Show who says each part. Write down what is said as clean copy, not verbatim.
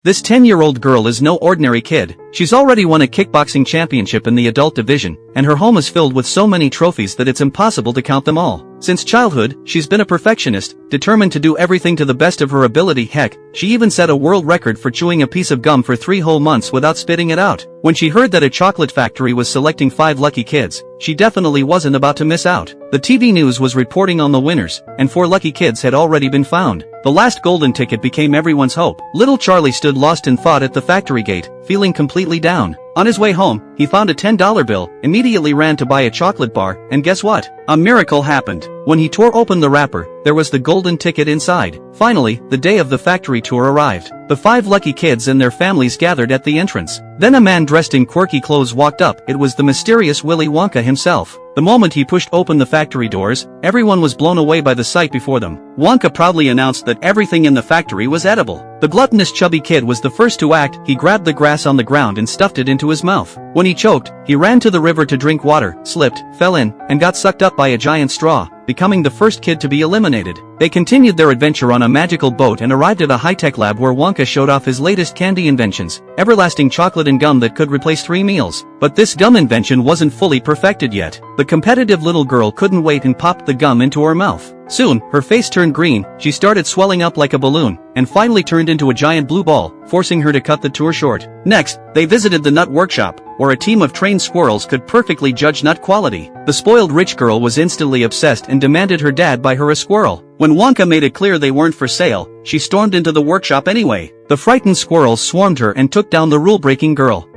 Speaker 1: This 10-year-old girl is no ordinary kid. She's already won a kickboxing championship in the adult division, and her home is filled with so many trophies that it's impossible to count them all. Since childhood, she's been a perfectionist, determined to do everything to the best of her ability. Heck, she even set a world record for chewing a piece of gum for 3 whole months without spitting it out. When she heard that a chocolate factory was selecting 5 lucky kids, she definitely wasn't about to miss out. The TV news was reporting on the winners, and 4 lucky kids had already been found. The last golden ticket became everyone's hope. Little Charlie stood lost in thought at the factory gate, feeling completely down. On his way home, he found a $10 bill, immediately ran to buy a chocolate bar, and guess what? A miracle happened. When he tore open the wrapper, there was the golden ticket inside. Finally, the day of the factory tour arrived. The 5 lucky kids and their families gathered at the entrance. Then a man dressed in quirky clothes walked up. It was the mysterious Willy Wonka himself. The moment he pushed open the factory doors, everyone was blown away by the sight before them. Wonka proudly announced that everything in the factory was edible. The gluttonous chubby kid was the first to act. He grabbed the grass on the ground and stuffed it into his mouth. When he choked, he ran to the river to drink water, slipped, fell in, and got sucked up by a giant straw, becoming the first kid to be eliminated. They continued their adventure on a magical boat and arrived at a high-tech lab where Wonka showed off his latest candy inventions, everlasting chocolate and gum that could replace 3 meals. But this gum invention wasn't fully perfected yet. The competitive little girl couldn't wait and popped the gum into her mouth. Soon, her face turned green, she started swelling up like a balloon, and finally turned into a giant blue ball, forcing her to cut the tour short. Next, they visited the nut workshop, where a team of trained squirrels could perfectly judge nut quality. The spoiled rich girl was instantly obsessed and demanded her dad buy her a squirrel. When Wonka made it clear they weren't for sale, she stormed into the workshop anyway. The frightened squirrels swarmed her and took down the rule-breaking girl.